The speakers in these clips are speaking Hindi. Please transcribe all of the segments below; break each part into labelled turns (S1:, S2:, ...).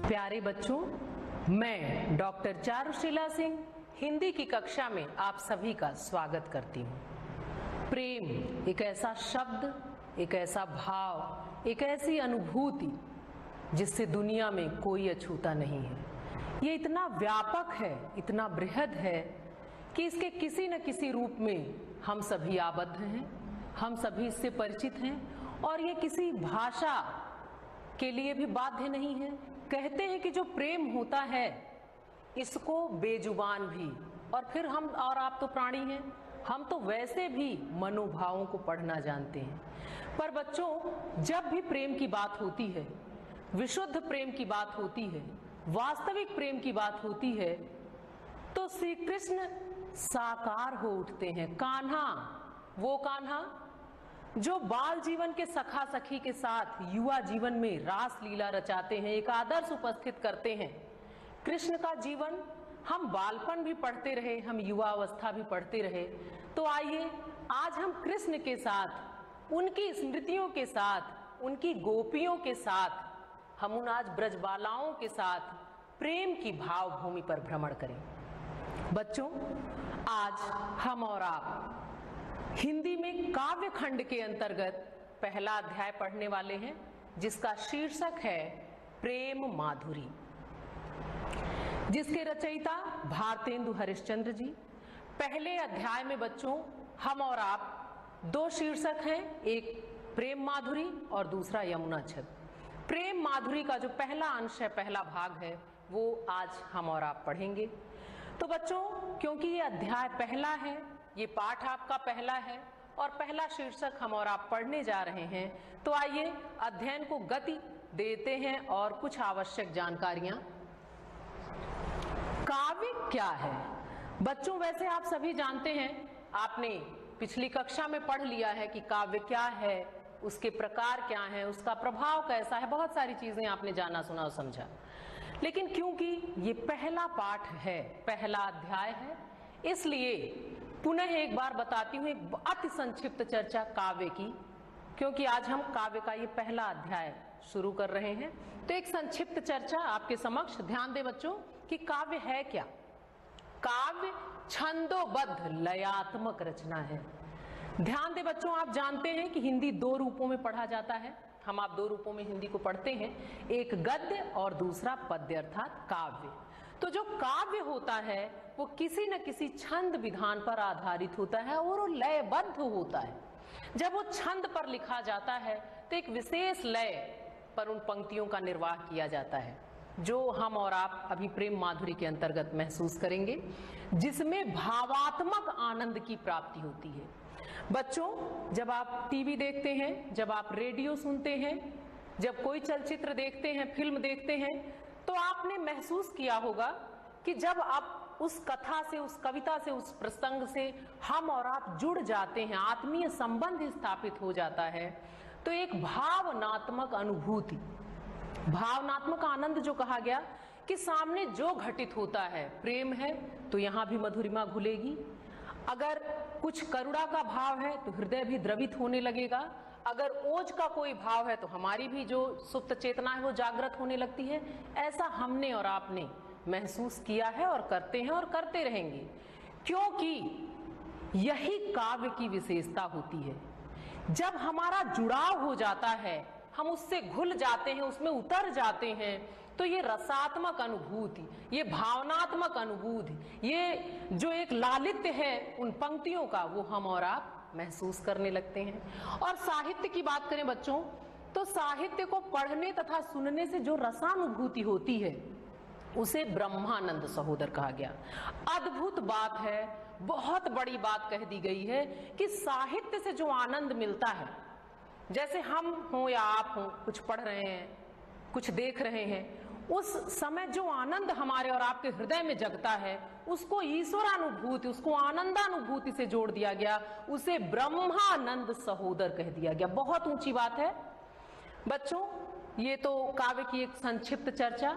S1: प्यारे बच्चों, मैं डॉक्टर चारुशीला सिंह हिंदी की कक्षा में आप सभी का स्वागत करती हूँ। प्रेम एक ऐसा शब्द, एक ऐसा भाव, एक ऐसी अनुभूति जिससे दुनिया में कोई अछूता नहीं है। ये इतना व्यापक है, इतना बृहद है कि इसके किसी न किसी रूप में हम सभी आबद्ध हैं, हम सभी इससे परिचित हैं और ये किसी भाषा के लिए भी बाध्य नहीं है। कहते हैं कि जो प्रेम होता है इसको बेजुबान भी, और फिर हम और आप तो प्राणी हैं, हम तो वैसे भी मनोभावों को पढ़ना जानते हैं। पर बच्चों, जब भी प्रेम की बात होती है, विशुद्ध प्रेम की बात होती है, वास्तविक प्रेम की बात होती है, तो श्री कृष्ण साकार हो उठते हैं। कान्हा, वो कान्हा जो बाल जीवन के सखा सखी के साथ युवा जीवन में रास लीला रचाते हैं, एक आदर्श उपस्थित करते हैं। कृष्ण का जीवन हम बालपन भी पढ़ते रहे, हम युवा अवस्था भी पढ़ते रहे। तो आइए आज हम कृष्ण के साथ, उनकी स्मृतियों के साथ, उनकी गोपियों के साथ, हम उन आज ब्रजबालाओं के साथ प्रेम की भाव भूमि पर भ्रमण करें। बच्चों, आज हम और आप हिंदी में काव्य खंड के अंतर्गत पहला अध्याय पढ़ने वाले हैं, जिसका शीर्षक है प्रेम माधुरी, जिसके रचयिता भारतेंदु हरिश्चंद्र जी। पहले अध्याय में बच्चों हम और आप दो शीर्षक हैं, एक प्रेम माधुरी और दूसरा यमुना छद। प्रेम माधुरी का जो पहला अंश है, पहला भाग है, वो आज हम और आप पढ़ेंगे। तो बच्चों, क्योंकि ये अध्याय पहला है, ये पाठ आपका पहला है और पहला शीर्षक हम और आप पढ़ने जा रहे हैं, तो आइए अध्ययन को गति देते हैं और कुछ आवश्यक जानकारियां। काव्य क्या है? बच्चों, वैसे आप सभी जानते हैं, आपने पिछली कक्षा में पढ़ लिया है कि काव्य क्या है, उसके प्रकार क्या हैं, उसका प्रभाव कैसा है, बहुत सारी चीजें आपने जाना, सुना और समझा। लेकिन क्योंकि ये पहला पाठ है, पहला अध्याय है, इसलिए पुनः एक बार बताती हूँ एक अति संक्षिप्त चर्चा काव्य की, क्योंकि आज हम काव्य का ये पहला अध्याय शुरू कर रहे हैं। तो एक संक्षिप्त चर्चा आपके समक्ष। ध्यान दें बच्चों कि काव्य है क्या। काव्य छंदोबद्ध लयात्मक रचना है। ध्यान दें बच्चों, आप जानते हैं कि हिंदी दो रूपों में पढ़ा जाता है। हम आप दो रूपों में हिंदी को पढ़ते हैं, एक गद्य और दूसरा पद्य अर्थात काव्य। तो जो काव्य होता है वो किसी न किसी छंद विधान पर आधारित होता है और वो लयबद्ध होता है। जब वो छंद पर लिखा जाता है तो एक विशेष लय पर उन पंक्तियों का निर्वाह किया जाता है, जो हम और आप अभी प्रेम माधुरी के अंतर्गत महसूस करेंगे, जिसमें भावात्मक आनंद की प्राप्ति होती है। बच्चों, जब आप टीवी देखते हैं, जब आप रेडियो सुनते हैं, जब कोई चलचित्र देखते हैं, फिल्म देखते हैं, तो आपने महसूस किया होगा कि जब आप उस कथा से, उस कविता से, उस प्रसंग से हम और आप जुड़ जाते हैं, आत्मीय संबंध स्थापित हो जाता है, तो एक भावनात्मक अनुभूति, भावनात्मक आनंद जो कहा गया कि सामने जो घटित होता है, प्रेम है तो यहाँ भी मधुरिमा घुलेगी। अगर कुछ करुणा का भाव है तो हृदय भी द्रवित होने लगेगा। अगर ओज का कोई भाव है तो हमारी भी जो सुप्त चेतना है वो जागृत होने लगती है। ऐसा हमने और आपने महसूस किया है और करते हैं और करते रहेंगे, क्योंकि यही काव्य की विशेषता होती है। जब हमारा जुड़ाव हो जाता है, हम उससे घुल जाते हैं, उसमें उतर जाते हैं, तो ये रसात्मक अनुभूति, ये भावनात्मक अनुभूति, ये जो एक लालित्य है उन पंक्तियों का, वो हम और आप महसूस करने लगते हैं। और साहित्य की बात करें बच्चों, तो साहित्य को पढ़ने तथा सुनने से जो रसानुभूति होती है उसे ब्रह्मानंद सहोदर कहा गया। अद्भुत बात है, बहुत बड़ी बात कह दी गई है कि साहित्य से जो आनंद मिलता है, जैसे हम हों या आप हों, कुछ पढ़ रहे हैं, कुछ देख रहे हैं, उस समय जो आनंद हमारे और आपके हृदय में जगता है, उसको ईश्वरानुभूति, उसको आनंदानुभूति से जोड़ दिया गया, उसे ब्रह्मानंद सहोदर कह दिया गया। बहुत ऊंची बात है बच्चों। ये तो काव्य की एक संक्षिप्त चर्चा।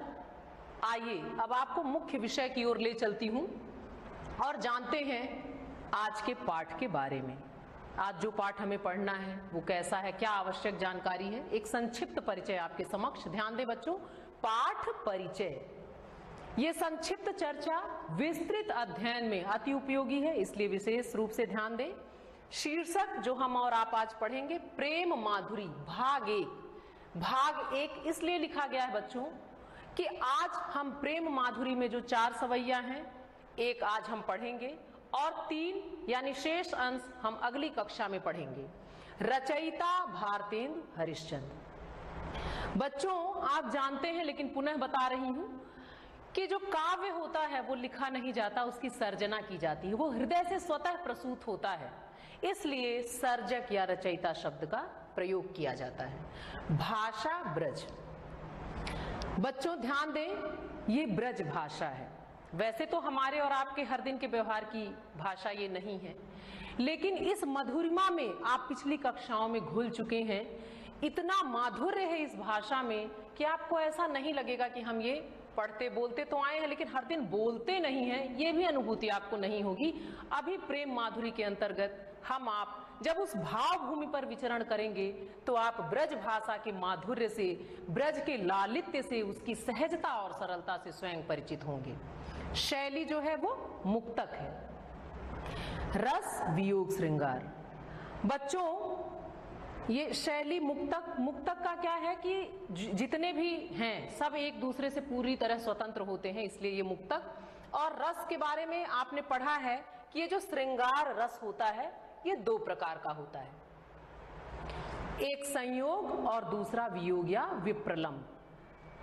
S1: आइए अब आपको मुख्य विषय की ओर ले चलती हूं और जानते हैं आज के पाठ के बारे में। आज जो पाठ हमें पढ़ना है वो कैसा है, क्या आवश्यक जानकारी है, एक संक्षिप्त परिचय आपके समक्ष। ध्यान दें बच्चों, पाठ परिचय। ये संक्षिप्त चर्चा विस्तृत अध्ययन में अति उपयोगी है, इसलिए विशेष रूप से ध्यान दें। शीर्षक जो हम और आप आज पढ़ेंगे, प्रेम माधुरी भाग 1। भाग 1 इसलिए लिखा गया है बच्चों कि आज हम प्रेम माधुरी में जो 4 सवैया हैं, एक आज हम पढ़ेंगे और 3 यानी शेष अंश हम अगली कक्षा में पढ़ेंगे। रचयिता भारतेंदु हरिश्चंद्र। बच्चों आप जानते हैं, लेकिन पुनः बता रही हूं कि जो काव्य होता है वो लिखा नहीं जाता, उसकी सर्जना की जाती है। वो हृदय से स्वतः प्रसूत होता है, इसलिए सर्जक या रचयिता शब्द का प्रयोग किया जाता है। भाषा ब्रज। बच्चों ध्यान दें, ये ब्रज भाषा है। वैसे तो हमारे और आपके हर दिन के व्यवहार की भाषा ये नहीं है, लेकिन इस मधुरिमा में आप पिछली कक्षाओं में घुल चुके हैं। इतना माधुर्य है इस भाषा में कि आपको ऐसा नहीं लगेगा कि हम ये पढ़ते बोलते तो आए हैं लेकिन हर दिन बोलते नहीं हैं, ये भी अनुभूति आपको नहीं होगी। अभी प्रेम माधुरी के अंतर्गत हम आप जब उस भाव भूमि पर विचरण करेंगे तो आप ब्रज भाषा के माधुर्य से, ब्रज के लालित्य से, उसकी सहजता और सरलता से स्वयं परिचित होंगे। शैली जो है वो मुक्तक है। रस वियोग श्रृंगार। बच्चों ये शैली मुक्तक का क्या है कि जितने भी हैं सब एक दूसरे से पूरी तरह स्वतंत्र होते हैं, इसलिए ये मुक्तक। और रस के बारे में आपने पढ़ा है कि ये जो श्रृंगार रस होता है ये 2 प्रकार का होता है, एक संयोग और दूसरा वियोग या विप्रलंब।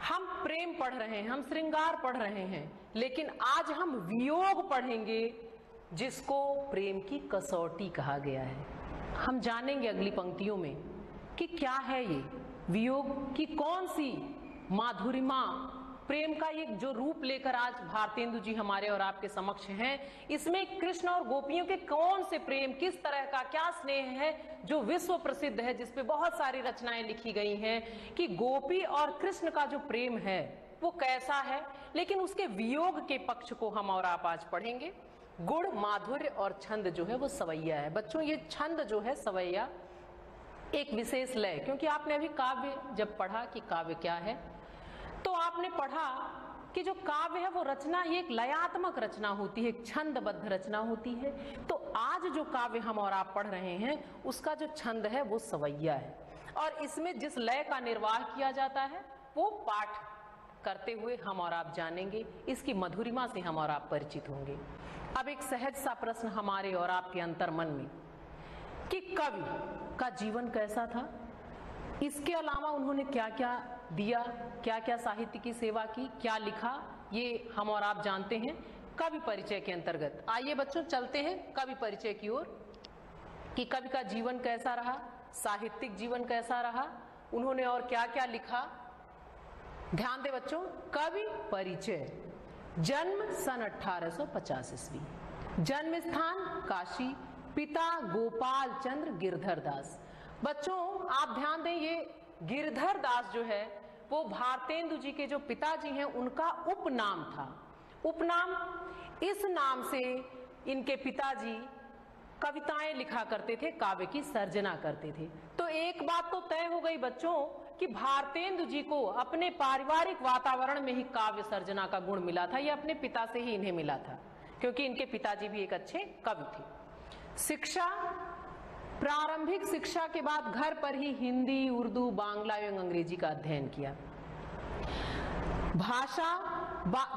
S1: हम प्रेम पढ़ रहे हैं, हम श्रृंगार पढ़ रहे हैं, लेकिन आज हम वियोग पढ़ेंगे जिसको प्रेम की कसौटी कहा गया है। हम जानेंगे अगली पंक्तियों में कि क्या है ये वियोग की कौन सी माधुरिमा, प्रेम का ये जो रूप लेकर आज भारतेंदु जी हमारे और आपके समक्ष हैं, इसमें कृष्ण और गोपियों के कौन से प्रेम, किस तरह का क्या स्नेह है जो विश्व प्रसिद्ध है, जिसपे बहुत सारी रचनाएं लिखी गई हैं कि गोपी और कृष्ण का जो प्रेम है वो कैसा है। लेकिन उसके वियोग के पक्ष को हम और आप आज पढ़ेंगे। गुण, माधुर्य और छंद जो है वो सवैया है। बच्चों ये छंद जो है सवैया एक विशेष लय, क्योंकि आपने अभी काव्य जब पढ़ा कि काव्य क्या है तो आपने पढ़ा कि जो काव्य है वो रचना, ये एक लयात्मक रचना होती है, एक छंदबद्ध रचना होती है। तो आज जो काव्य हम और आप पढ़ रहे हैं उसका जो छंद है वो सवैया है, और इसमें जिस लय का निर्वाह किया जाता है वो पाठ करते हुए हम और आप जानेंगे, इसकी मधुरिमा से हम और आप परिचित होंगे। अब एक सहज सा प्रश्न हमारे और आपके अंतर्मन में कि कवि का जीवन कैसा था, इसके अलावा उन्होंने क्या क्या दिया, क्या क्या साहित्य की सेवा की, क्या लिखा, ये हम और आप जानते हैं कवि परिचय के अंतर्गत। आइए बच्चों चलते हैं कवि परिचय की ओर कि कवि का जीवन कैसा रहा, साहित्यिक जीवन कैसा रहा, उन्होंने और क्या क्या लिखा। ध्यान दे बच्चों, कवि परिचय। जन्म सन 1850 ईस्वी, जन्म स्थान काशी, पिता गोपाल चंद्र गिरधर दास। बच्चों आप ध्यान दें, ये गिरधर दास जो है वो भारतेंदु जी के जो पिताजी हैं उनका उपनाम था। उपनाम, इस नाम से इनके पिताजी कविताएं लिखा करते थे, काव्य की सर्जना करते थे। तो एक बात तो तय हो गई बच्चों कि भारतेंदु जी को अपने पारिवारिक वातावरण में ही काव्य सर्जना का गुण मिला था, ये अपने पिता से ही इन्हें मिला था, क्योंकि इनके पिताजी भी एक अच्छे कवि थे। शिक्षा, प्रारंभिक शिक्षा के बाद घर पर ही हिंदी, उर्दू, बांग्ला एवं अंग्रेजी का अध्ययन किया। भाषा,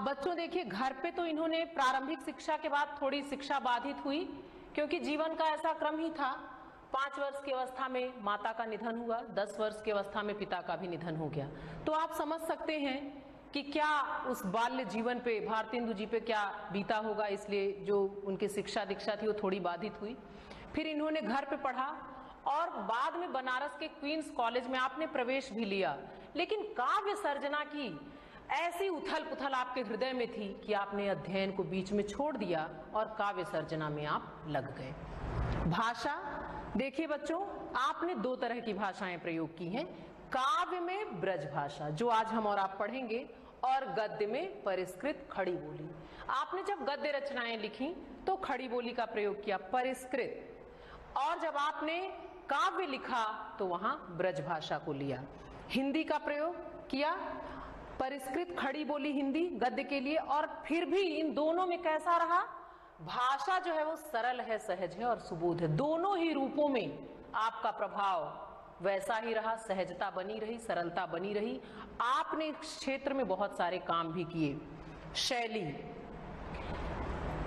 S1: बच्चों देखिए घर पे तो इन्होंने प्रारंभिक शिक्षा के बाद थोड़ी शिक्षा बाधित हुई, क्योंकि जीवन का ऐसा क्रम ही था। 5 वर्ष की अवस्था में माता का निधन हुआ, 10 वर्ष की अवस्था में पिता का भी निधन हो गया। तो आप समझ सकते हैं कि क्या उस बाल्य जीवन पे भारतेंदु जी पे क्या बीता होगा, इसलिए जो उनकी शिक्षा दीक्षा थी वो थोड़ी बाधित हुई। फिर इन्होंने घर पे पढ़ा और बाद में बनारस के क्वींस कॉलेज में आपने प्रवेश भी लिया, लेकिन काव्य सर्जना की ऐसी उथल पुथल आपके हृदय में थी कि आपने अध्ययन को बीच में छोड़ दिया और काव्य सर्जना में आप लग गए। भाषा, देखिए बच्चों आपने 2 तरह की भाषाएं प्रयोग की हैं, काव्य में ब्रज भाषा जो आज हम और आप पढ़ेंगे, और गद्य में परिष्कृत खड़ी बोली। आपने जब गद्य रचनाएं लिखी तो खड़ी बोली का प्रयोग किया, परिष्कृत, और जब आपने काव्य लिखा तो वहां ब्रज भाषा को लिया, हिंदी का प्रयोग किया। परिष्कृत खड़ी बोली हिंदी गद्य के लिए, और फिर भी इन दोनों में कैसा रहा, भाषा जो है वो सरल है, सहज है और सुबोध है। दोनों ही रूपों में आपका प्रभाव वैसा ही रहा, सहजता बनी रही, सरलता बनी रही। आपने इस क्षेत्र में बहुत सारे काम भी किए। शैली,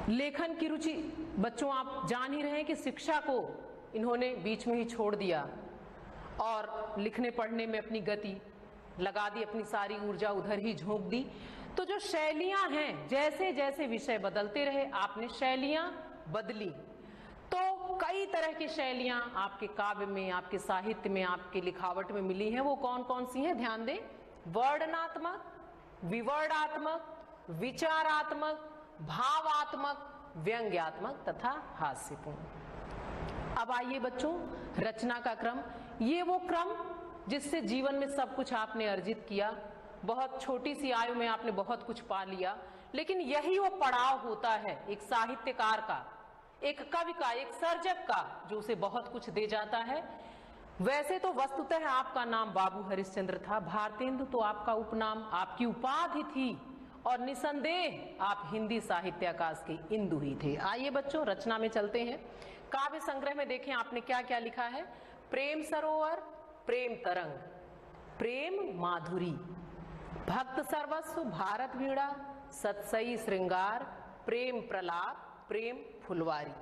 S1: लेखन की रुचि, बच्चों आप जान ही रहे हैं कि शिक्षा को इन्होंने बीच में ही छोड़ दिया और लिखने पढ़ने में अपनी गति लगा दी, अपनी सारी ऊर्जा उधर ही झोंक दी। तो जो शैलियां हैं, जैसे जैसे विषय बदलते रहे आपने शैलियां बदली। तो कई तरह की शैलियां आपके काव्य में, आपके साहित्य में, आपके लिखावट में मिली हैं। वो कौन कौन सी हैं, ध्यान दें। वर्णनात्मक, विवर्णात्मक, विचारात्मक, भावात्मक, व्यंग्यात्मक तथा हास्यपूर्ण। अब आइए बच्चों, रचना का क्रम। ये वो क्रम जिससे जीवन में सब कुछ आपने अर्जित किया। बहुत छोटी सी आयु में आपने बहुत कुछ पा लिया, लेकिन यही वो पड़ाव होता है एक साहित्यकार का, एक कवि का, एक सर्जक का, जो उसे बहुत कुछ दे जाता है। वैसे तो वस्तुतः आपका नाम बाबू हरिश्चंद्र था, भारतेंदु तो आपका उपनाम, आपकी उपाधि थी, और निसंदेह आप हिंदी साहित्य आकाश के इंदु ही थे। आइए बच्चों, रचना में चलते हैं। काव्य संग्रह में देखें आपने क्या क्या लिखा है। प्रेम सरोवर, प्रेम तरंग, प्रेम माधुरी, भक्त सर्वस्व, भारत वीणा, सत्सई श्रृंगार, प्रेम प्रलाप, प्रेम फुलवारी।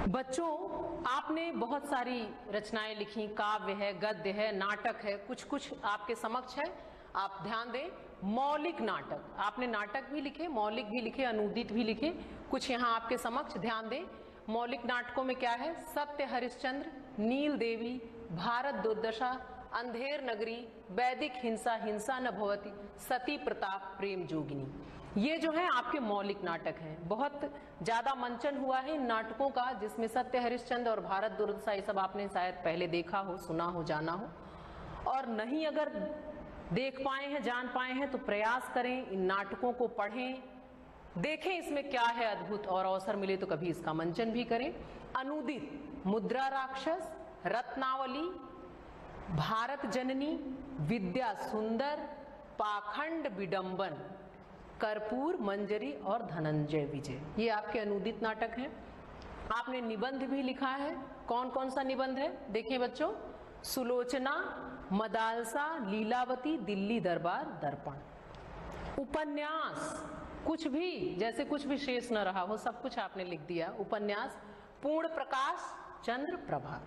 S1: बच्चों आपने बहुत सारी रचनाएं लिखी, काव्य है, गद्य है, नाटक है, कुछ कुछ आपके समक्ष है। आप ध्यान दें, मौलिक नाटक, आपने नाटक भी लिखे, मौलिक भी लिखे, अनूदित भी लिखे, कुछ यहाँ आपके समक्ष। ध्यान दें, मौलिक नाटकों में क्या है, सत्य हरिश्चंद्र, नील देवी, भारत दुर्दशा, अंधेर नगरी, वैदिक हिंसा, हिंसा न भवती, सती प्रताप, प्रेम जोगिनी। ये जो है आपके मौलिक नाटक हैं। बहुत ज्यादा मंचन हुआ है इन नाटकों का, जिसमें सत्य हरिश्चंद्र और भारत दुर्दशा ये सब आपने शायद पहले देखा हो, सुना हो, जाना हो, और नहीं अगर देख पाए हैं, जान पाए हैं, तो प्रयास करें, इन नाटकों को पढ़ें, देखें इसमें क्या है अद्भुत, और अवसर मिले तो कभी इसका मंचन भी करें। अनूदित, मुद्रा राक्षस, रत्नावली, भारत जननी, विद्या सुंदर, पाखंड विडंबन, कर्पूर मंजरी और धनंजय विजय, ये आपके अनूदित नाटक हैं। आपने निबंध भी लिखा है। कौन कौन सा निबंध है देखें बच्चों। सुलोचना, मदालसा, लीलावती, दिल्ली दरबार, दर्पण। उपन्यास, कुछ भी, जैसे कुछ भी शेष न रहा हो, सब कुछ आपने लिख दिया। उपन्यास, पूर्ण प्रकाश, चंद्र प्रभा।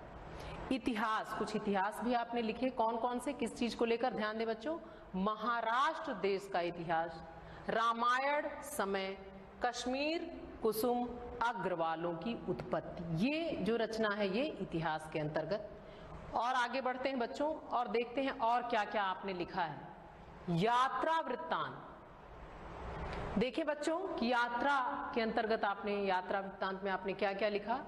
S1: इतिहास, कुछ इतिहास भी आपने लिखे। कौन कौन से, किस चीज को लेकर, ध्यान दें बच्चों। महाराष्ट्र देश का इतिहास, रामायण समय, कश्मीर, कुसुम, अग्रवालों की उत्पत्ति। ये जो रचना है ये इतिहास के अंतर्गत। और आगे बढ़ते हैं बच्चों और देखते हैं और क्या क्या आपने लिखा है। यात्रा वृत्तांत, देखिए बच्चों कि यात्रा के अंतर्गत आपने, यात्रा वृत्तांत में आपने क्या क्या लिखा।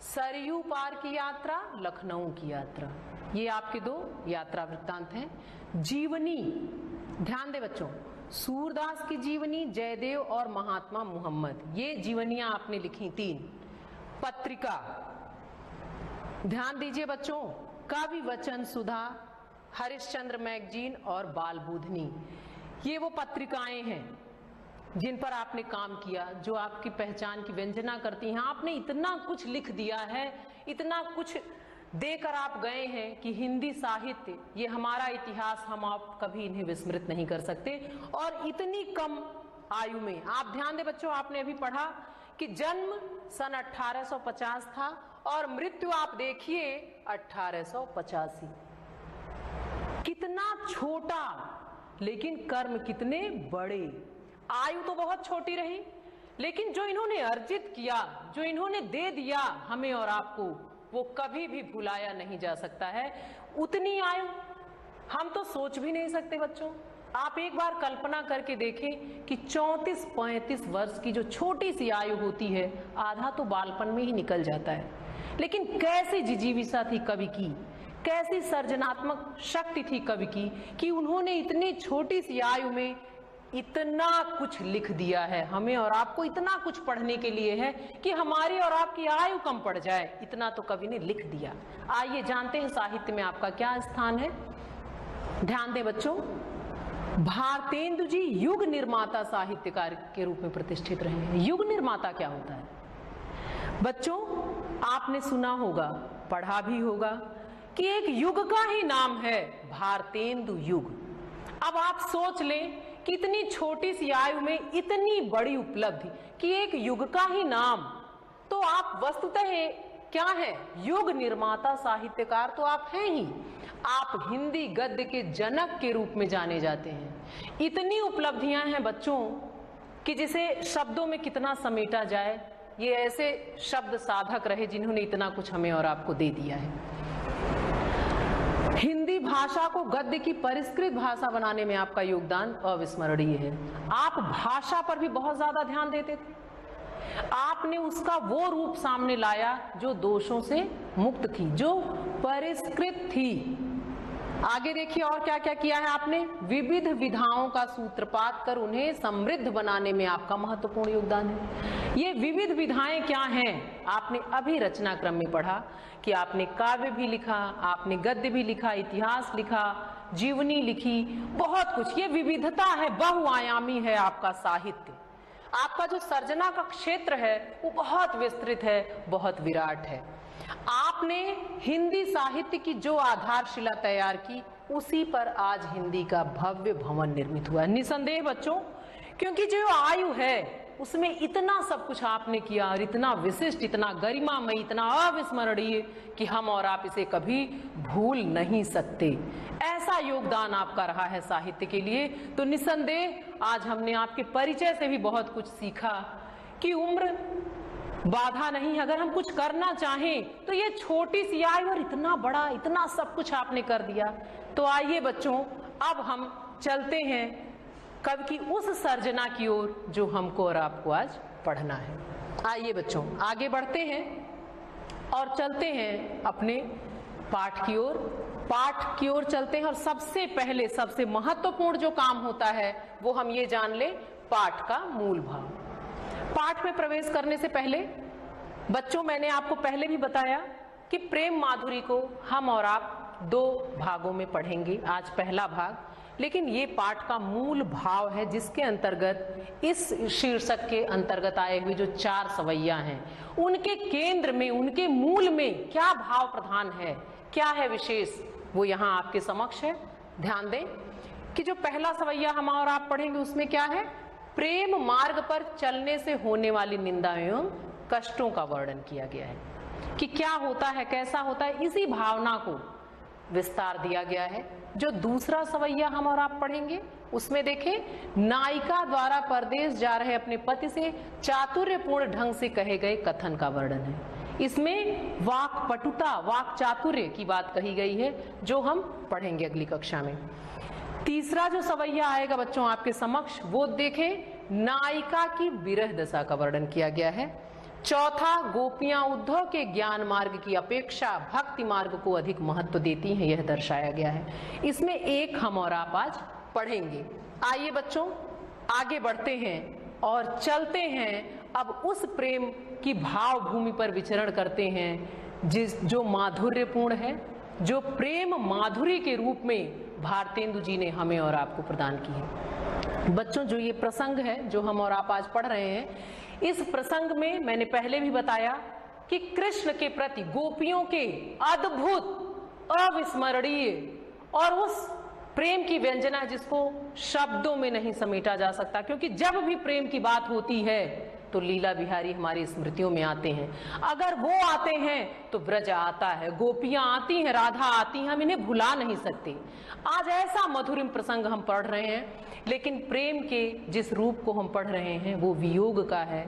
S1: सरयू पार की यात्रा, लखनऊ की यात्रा, ये आपके दो यात्रा वृत्तांत हैं। जीवनी, ध्यान दे बच्चों, सूरदास की जीवनी, जयदेव और महात्मा मोहम्मद, ये जीवनियां आपने लिखी 3। पत्रिका, ध्यान दीजिए बच्चों, काव्य वचन सुधा, हरिश्चंद्र मैगजीन और बाल बुधनी, ये वो पत्रिकाएं हैं जिन पर आपने काम किया, जो आपकी पहचान की व्यंजना करती हैं। आपने इतना कुछ लिख दिया है, इतना कुछ देकर आप गए हैं कि हिंदी साहित्य, ये हमारा इतिहास, हम आप कभी इन्हें विस्मृत नहीं कर सकते। और इतनी कम आयु में, आप ध्यान दें बच्चों, आपने अभी पढ़ा कि जन्म सन 1850 था और मृत्यु आप देखिए 1885। कितना छोटा, लेकिन कर्म कितने बड़े। आयु तो बहुत छोटी रही, लेकिन जो इन्होंने अर्जित किया, जो इन्होंने दे दिया हमें और आपको, वो कभी भी भुलाया नहीं जा सकता है। उतनी आयु हम तो सोच भी नहीं सकते बच्चों। आप एक बार कल्पना करके देखें कि 34-35 वर्ष की जो छोटी सी आयु होती है, आधा तो बालपन में ही निकल जाता है, लेकिन कैसी जिजीविषा थी कवि की, कैसी सर्जनात्मक शक्ति थी कवि की, कि उन्होंने इतनी छोटी सी आयु में इतना कुछ लिख दिया है। हमें और आपको इतना कुछ पढ़ने के लिए है कि हमारी और आपकी आयु कम पड़ जाए, इतना तो कवि ने लिख दिया। आइए जानते हैं साहित्य में आपका क्या स्थान है। ध्यान दें बच्चों, भारतेंदु जी युग निर्माता साहित्यकार के रूप में प्रतिष्ठित रहे हैं। युग निर्माता क्या होता है बच्चों? आपने सुना होगा, पढ़ा भी होगा कि एक युग का ही नाम है भारतेंदु युग। अब आप सोच लें कि इतनी छोटी सी आयु में इतनी बड़ी उपलब्धि कि एक युग का ही नाम, तो आप वस्तुतः क्या है? युग निर्माता साहित्यकार तो आप हैं ही। आप हिंदी गद्य के जनक के रूप में जाने जाते हैं। इतनी उपलब्धियां हैं बच्चों कि जिसे शब्दों में कितना समेटा जाए। ये ऐसे शब्द साधक रहे जिन्होंने इतना कुछ हमें और आपको दे दिया है। हिंदी भाषा को गद्य की परिष्कृत भाषा बनाने में आपका योगदान अविस्मरणीय है। आप भाषा पर भी बहुत ज्यादा ध्यान देते थे। आपने उसका वो रूप सामने लाया जो दोषों से मुक्त थी, जो परिष्कृत थी। आगे देखिए और क्या क्या किया है आपने। विविध विधाओं का सूत्रपात कर उन्हें समृद्ध बनाने में आपका महत्वपूर्ण योगदान है। ये विविध विधाएं क्या हैं? आपने अभी रचना क्रम में पढ़ा कि आपने काव्य भी लिखा, आपने गद्य भी लिखा, इतिहास लिखा, जीवनी लिखी, बहुत कुछ। ये विविधता है, बहुआयामी है आपका साहित्य। आपका जो सर्जना का क्षेत्र है वो बहुत विस्तृत है, बहुत विराट है। आपने हिंदी साहित्य की जो आधारशिला तैयार की, उसी पर आज हिंदी का भव्य भवन निर्मित हुआ है। निसंदेह बच्चों, क्योंकि जो आयु है उसमें इतना सब कुछ आपने किया और इतना विशिष्ट, इतना गरिमामय, इतना अविस्मरणीय कि हम और आप इसे कभी भूल नहीं सकते। ऐसा योगदान आपका रहा है साहित्य के लिए। तो निसंदेह आज हमने आपके परिचय से भी बहुत कुछ सीखा कि उम्र बाधा नहीं है। अगर हम कुछ करना चाहें तो ये छोटी सी आयु और इतना बड़ा, इतना सब कुछ आपने कर दिया। तो आइए बच्चों, अब हम चलते हैं कवि की उस सर्जना की ओर जो हमको और आपको आज पढ़ना है। आइए बच्चों आगे बढ़ते हैं और चलते हैं अपने पाठ की ओर। पाठ की ओर चलते हैं और सबसे पहले सबसे महत्वपूर्ण जो काम होता है वो हम ये जान ले, पाठ का मूल भाव। पाठ में प्रवेश करने से पहले बच्चों, मैंने आपको पहले भी बताया कि प्रेम माधुरी को हम और आप 2 भागों में पढ़ेंगे। आज पहला भाग, लेकिन ये पाठ का मूल भाव है जिसके अंतर्गत, इस शीर्षक के अंतर्गत आए हुए जो 4 सवैया हैं, उनके केंद्र में, उनके मूल में क्या भाव प्रधान है, क्या है विशेष, वो यहाँ आपके समक्ष है। ध्यान दें कि जो पहला सवैया हम और आप पढ़ेंगे उसमें क्या है? प्रेम मार्ग पर चलने से होने वाली निंदा एवं कष्टों का वर्णन किया गया है कि क्या होता है, कैसा होता है। इसी भावना को विस्तार दिया गया है। जो दूसरा सवैया हम और आप पढ़ेंगे उसमें देखें, नायिका द्वारा परदेश जा रहे अपने पति से चातुर्यपूर्ण ढंग से कहे गए कथन का वर्णन है। इसमें वाक पटुता, वाक चातुर्य की बात कही गई है, जो हम पढ़ेंगे अगली कक्षा में। तीसरा जो सवैया आएगा बच्चों आपके समक्ष, वो देखें, नायिका की विरह दशा का वर्णन किया गया है। चौथा, गोपियां उद्धव के ज्ञान मार्ग की अपेक्षा भक्ति मार्ग को अधिक महत्व देती हैं, यह दर्शाया गया है। इसमें एक हम और आप आज पढ़ेंगे। आइए बच्चों आगे बढ़ते हैं और चलते हैं अब उस प्रेम की भाव भूमि पर विचरण करते हैं जो माधुर्यपूर्ण है, जो प्रेम माधुरी के रूप में भारतेंदु जी ने हमें और आपको प्रदान की है। बच्चों जो ये प्रसंग है जो हम और आप आज पढ़ रहे हैं, इस प्रसंग में मैंने पहले भी बताया कि कृष्ण के प्रति गोपियों के अद्भुत, अविस्मरणीय और उस प्रेम की व्यंजना जिसको शब्दों में नहीं समेटा जा सकता, क्योंकि जब भी प्रेम की बात होती है तो लीला बिहारी हमारी स्मृतियों में आते हैं। अगर वो आते हैं तो ब्रज आता है, गोपियां आती हैं, राधा आती हैं, हम इन्हें भुला नहीं सकते। आज ऐसा मधुरिम प्रसंग हम पढ़ रहे हैं, लेकिन प्रेम के जिस रूप को हम पढ़ रहे हैं वो वियोग का है।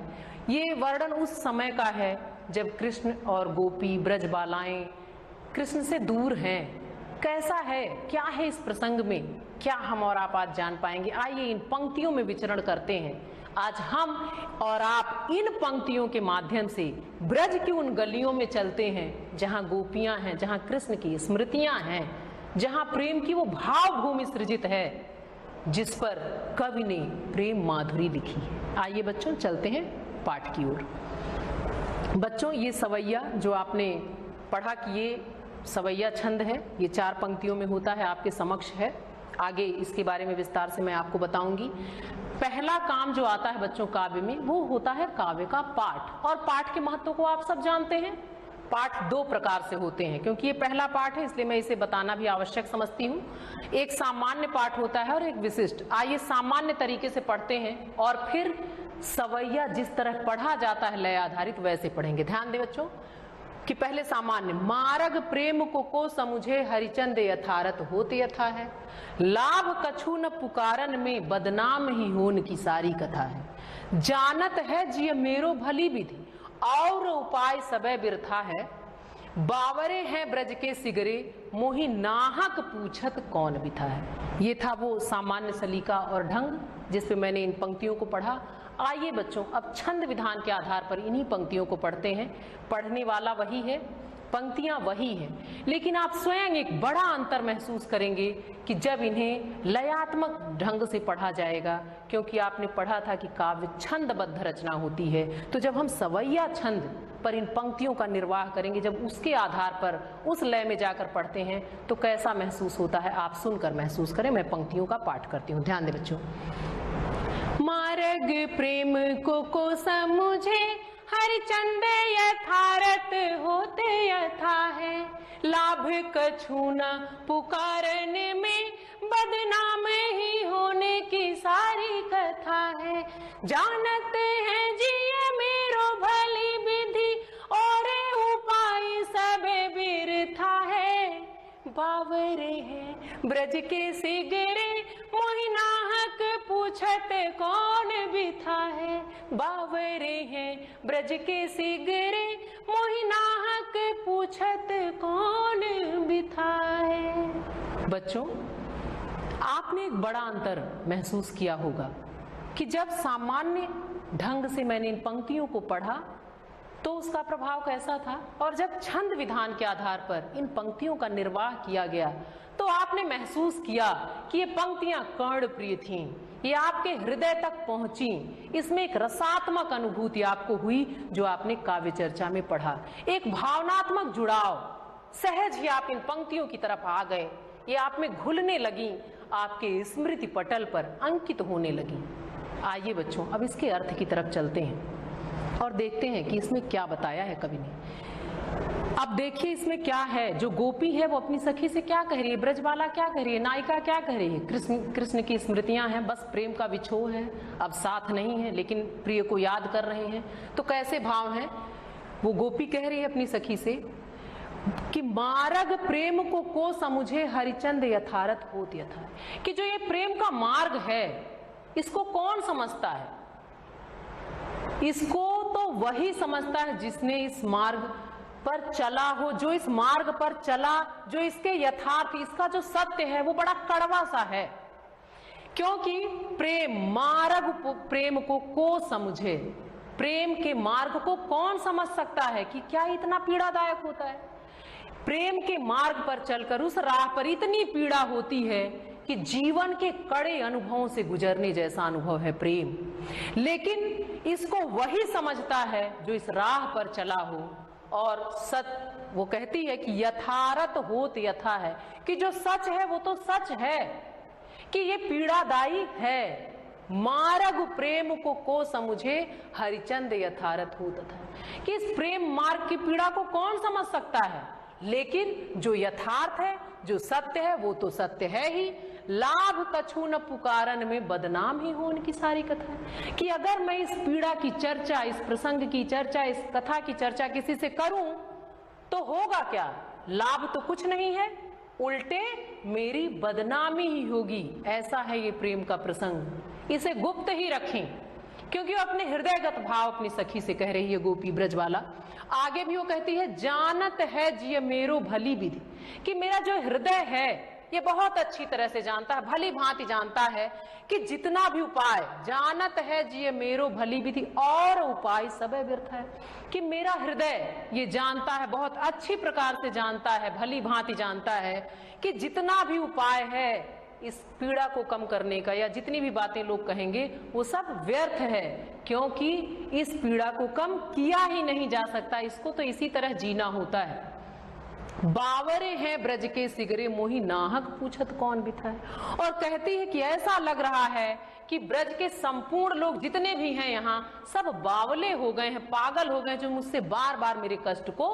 S1: ये वर्णन उस समय का है जब कृष्ण और गोपी ब्रज बालाएं कृष्ण से दूर हैं। कैसा है, क्या है इस प्रसंग में, क्या हम और आप आज जान पाएंगे। आइए इन पंक्तियों में विचरण करते हैं। आज हम और आप इन पंक्तियों के माध्यम से ब्रज की उन गलियों में चलते हैं जहां गोपियां हैं, जहां कृष्ण की स्मृतियां हैं, जहां प्रेम की वो भाव भूमि सृजित है जिस पर कवि ने प्रेम माधुरी लिखी है। आइए बच्चों चलते हैं पाठ की ओर। बच्चों ये सवैया जो आपने पढ़ा कि ये सवैया छंद है, ये 4 पंक्तियों में होता है, आपके समक्ष है। आगे इसके बारे में विस्तार से मैं आपको बताऊंगी। पहला काम जो आता है बच्चों काव्य में, वो होता है काव्य का पाठ। और पाठ के महत्व को आप सब जानते हैं। पाठ 2 प्रकार से होते हैं, क्योंकि ये पहला पाठ है इसलिए मैं इसे बताना भी आवश्यक समझती हूँ। एक सामान्य पाठ होता है और एक विशिष्ट। आइए सामान्य तरीके से पढ़ते हैं और फिर सवैया जिस तरह पढ़ा जाता है लय आधारित वैसे पढ़ेंगे। ध्यान दें बच्चों कि पहले सामान्य। मारग प्रेम को समुझे हरिचंद यथारथ होते यथा है, लाभ कछु न पुकारन में बदनाम ही होन की सारी कथा है। जानत है जिय मेरो भली विधि और उपाय सबे बिरथा है, बावरे हैं ब्रज के सिगरे मोहि नाहक पूछत कौन बिथा है। ये था वो सामान्य सलीका और ढंग जिस पे मैंने इन पंक्तियों को पढ़ा। आइए बच्चों अब छंद विधान के आधार पर इन्हीं पंक्तियों को पढ़ते हैं। पढ़ने वाला वही है, पंक्तियां वही हैं, लेकिन आप स्वयं एक बड़ा अंतर महसूस करेंगे कि जब इन्हें लयात्मक ढंग से पढ़ा जाएगा, क्योंकि आपने पढ़ा था कि काव्य छंदबद्ध रचना होती है। तो जब हम सवैया छंद पर इन पंक्तियों का निर्वाह करेंगे, जब उसके आधार पर उस लय में जाकर पढ़ते हैं तो कैसा महसूस होता है आप सुनकर महसूस करें। मैं पंक्तियों का पाठ करती हूँ, ध्यान दें बच्चों। मार्ग प्रेम को समुझे हरिचंद यथारथ होते यथा है, लाभ कछु न पुकारने में बदनाम ही होने की सारी कथा है। जानते हैं जिये मेरो भली विधि और उपाय सबे बिरथा है, बावरे हैं ब्रज के सिगरे मोहि नाहक पूछत कौन बिथा है, बावरे हैं ब्रज के सिगरे मोहि नाहक पूछत कौन बिथा है। बच्चों आपने एक बड़ा अंतर महसूस किया होगा कि जब सामान्य ढंग से मैंने इन पंक्तियों को पढ़ा तो उसका प्रभाव कैसा था, और जब छंद विधान के आधार पर इन पंक्तियों का निर्वाह किया गया तो आपने महसूस किया कि ये पंक्तियां कर्णप्रिय थीं, ये आपके हृदय तक पहुंची। इसमें एक रसात्मक अनुभूति आपको हुई जो आपने काव्य चर्चा में पढ़ा, एक भावनात्मक जुड़ाव, सहज ही आप इन पंक्तियों की तरफ आ गए, ये आप में घुलने लगी, आपके स्मृति पटल पर अंकित होने लगी। आइए बच्चों अब इसके अर्थ की तरफ चलते हैं और देखते हैं कि इसमें क्या बताया है कवि ने। अब देखिए इसमें क्या है। जो गोपी है वो अपनी सखी से क्या कह रही है, ब्रजबाला क्या कह रही है, नायिका क्या कह रही है। कृष्ण की स्मृतियां हैं, बस प्रेम का विछोह है, अब साथ नहीं है लेकिन प्रिय को याद कर रहे हैं। तो कैसे भाव हैं, वो गोपी कह रही है अपनी सखी से कि मार्ग प्रेम को समुझे हरिचंद यथारथ होत यथा है, कि जो ये प्रेम का मार्ग है इसको कौन समझता है, इसको तो वही समझता है जिसने इस मार्ग पर चला हो, जो इस मार्ग पर चला, जो इसके यथार्थ, इसका जो सत्य है वो बड़ा कड़वा सा है। क्योंकि प्रेम मार्ग प्रेम को समझे, प्रेम के मार्ग को कौन समझ सकता है कि क्या इतना पीड़ादायक होता है। प्रेम के मार्ग पर चलकर उस राह पर इतनी पीड़ा होती है कि जीवन के कड़े अनुभवों से गुजरने जैसा अनुभव है प्रेम। लेकिन इसको वही समझता है जो इस राह पर चला हो, और सच वो कहती है कि यथारथ होत यथा है, कि जो सच है वो तो सच है कि ये पीड़ादायी है। मार्ग प्रेम को समुझे हरिचंद यथारथ होत था, कि इस प्रेम मार्ग की पीड़ा को कौन समझ सकता है, लेकिन जो यथार्थ है, जो सत्य है वो तो सत्य है ही। लाभ कछु न पुकारन में बदनाम ही हो उनकी सारी कथा है, कि अगर मैं इस पीड़ा की चर्चा, इस प्रसंग की चर्चा, इस कथा की चर्चा किसी से करूं तो होगा क्या, लाभ तो कुछ नहीं है, उल्टे मेरी बदनामी ही होगी। ऐसा है ये प्रेम का प्रसंग, इसे गुप्त ही रखें, क्योंकि वो अपने हृदयगत भाव अपनी सखी से कह रही है गोपी ब्रजबाला। आगे भी वो कहती है जानत है जिय मेरो भली विधि, कि मेरा जो हृदय है ये बहुत अच्छी तरह से जानता है, भली भांति जानता है कि जितना भी उपाय, जानत है जिय मेरो भली विधि और उपाय सबे व्यर्थ है, कि मेरा हृदय ये जानता है, बहुत अच्छी प्रकार से जानता है, भली भांति जानता है कि जितना भी उपाय है इस पीड़ा को कम करने का, या जितनी भी बातें लोग कहेंगे वो सब व्यर्थ है, क्योंकि इस पीड़ा को कम किया ही नहीं जा सकता, इसको तो इसी तरह जीना होता है। बावरे हैं ब्रज के सिगरे मोही नाहक पूछत कौन बिठाए। और कहती है कि ऐसा लग रहा है कि ब्रज के संपूर्ण लोग जितने भी हैं यहाँ सब बावले हो गए हैं, पागल हो गए, जो मुझसे बार बार मेरे कष्ट को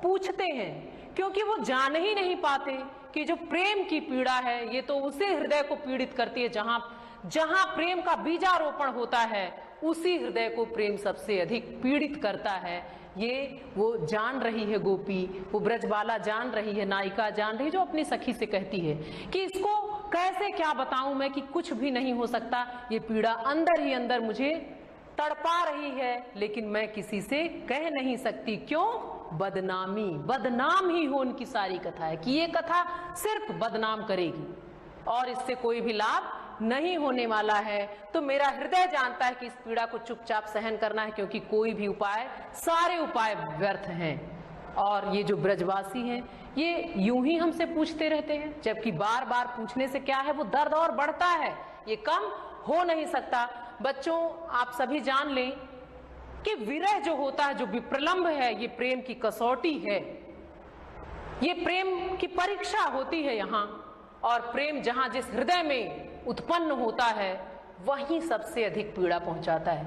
S1: पूछते हैं, क्योंकि वो जान ही नहीं पाते कि जो प्रेम की पीड़ा है ये तो उसी हृदय को पीड़ित करती है जहां जहां प्रेम का बीजारोपण होता है, उसी हृदय को प्रेम सबसे अधिक पीड़ित करता है। ये वो जान रही है गोपी, वो ब्रजबाला जान रही है, नायिका जान रही है, जो अपनी सखी से कहती है कि इसको कैसे क्या बताऊं मैं कि कुछ भी नहीं हो सकता, ये पीड़ा अंदर ही अंदर मुझे तड़पा रही है, लेकिन मैं किसी से कह नहीं सकती। क्यों? बदनामी, बदनाम ही हो उनकी सारी कथा है कि ये कथा सिर्फ बदनाम करेगी और इससे कोई भी लाभ नहीं होने वाला है। तो मेरा हृदय जानता है कि इस पीड़ा को चुपचाप सहन करना है, क्योंकि कोई भी उपाय, सारे उपाय व्यर्थ हैं। और ये जो ब्रजवासी हैं ये यूं ही हमसे पूछते रहते हैं, जबकि बार बार पूछने से क्या है, वो दर्द और बढ़ता है, ये कम हो नहीं सकता। बच्चों, आप सभी जान लें कि विरह जो होता है, जो विप्रलंब है, ये प्रेम की कसौटी है, ये प्रेम की परीक्षा होती है यहाँ। और प्रेम जहां जिस हृदय में उत्पन्न होता है वहीं सबसे अधिक पीड़ा पहुंचाता है।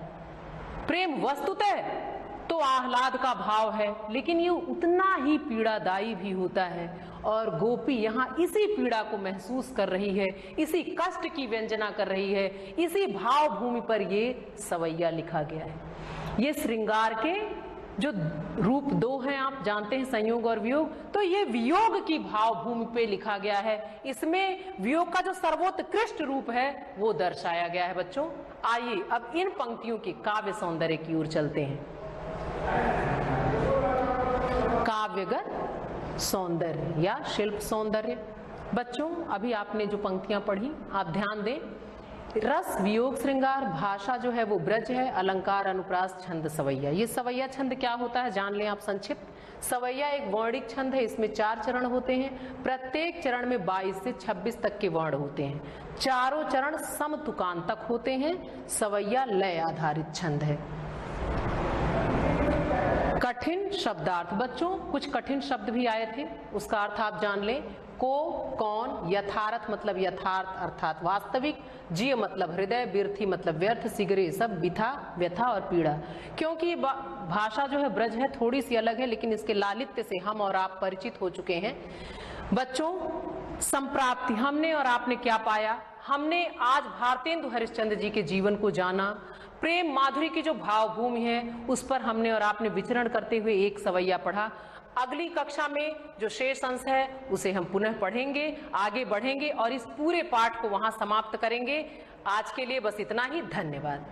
S1: प्रेम वस्तुतः तो आह्लाद का भाव है, लेकिन ये उतना ही पीड़ादायी भी होता है। और गोपी यहाँ इसी पीड़ा को महसूस कर रही है, इसी कष्ट की व्यंजना कर रही है, इसी भाव भूमि पर ये सवैया लिखा गया है। ये श्रृंगार के जो रूप दो हैं, आप जानते हैं, संयोग और वियोग, तो ये वियोग की भाव भूमि पे लिखा गया है। इसमें वियोग का जो सर्वोत्कृष्ट रूप है वो दर्शाया गया है। बच्चों, आइए अब इन पंक्तियों के काव्य सौंदर्य की ओर चलते हैं। काव्यगत सौंदर्य या शिल्प सौंदर्य। बच्चों, अभी आपने जो पंक्तियां पढ़ी, आप ध्यान दें। रस, वियोग, श्रृंगार, भाषा जो है वो ब्रज है, अलंकार, अनुप्रास, छंद, सवैया। ये सवैया छंद क्या होता है जान लें आप संक्षिप्त। सवैया एक वर्णिक छंद है, इसमें 4 चरण होते हैं। प्रत्येक चरण में 22 से 26 तक के वर्ण होते हैं। चारों चरण समतुकांतक होते हैं। सवैया लय आधारित छंद है। कठिन शब्दार्थ। बच्चों, कुछ कठिन शब्द भी आए थे, उसका अर्थ आप जान लें। को, कौन, यथार्थ मतलब यथार्थ अर्थात वास्तविक, जीय मतलब हृदय, बिरथी मतलब व्यर्थ, सिगरे सब बिथा, व्यथा और पीड़ा। क्योंकि भाषा जो है ब्रज है, थोड़ी सी अलग है, लेकिन इसके लालित्य से हम और आप परिचित हो चुके हैं। बच्चों, संप्राप्ति, हमने और आपने क्या पाया? हमने आज भारतेंदु हरिश्चंद्र जी के जीवन को जाना। प्रेम माधुरी की जो भावभूमि है उस पर हमने और आपने विचरण करते हुए एक सवैया पढ़ा। अगली कक्षा में जो शेष अंश है उसे हम पुनः पढ़ेंगे, आगे बढ़ेंगे और इस पूरे पाठ को वहां समाप्त करेंगे। आज के लिए बस इतना ही। धन्यवाद।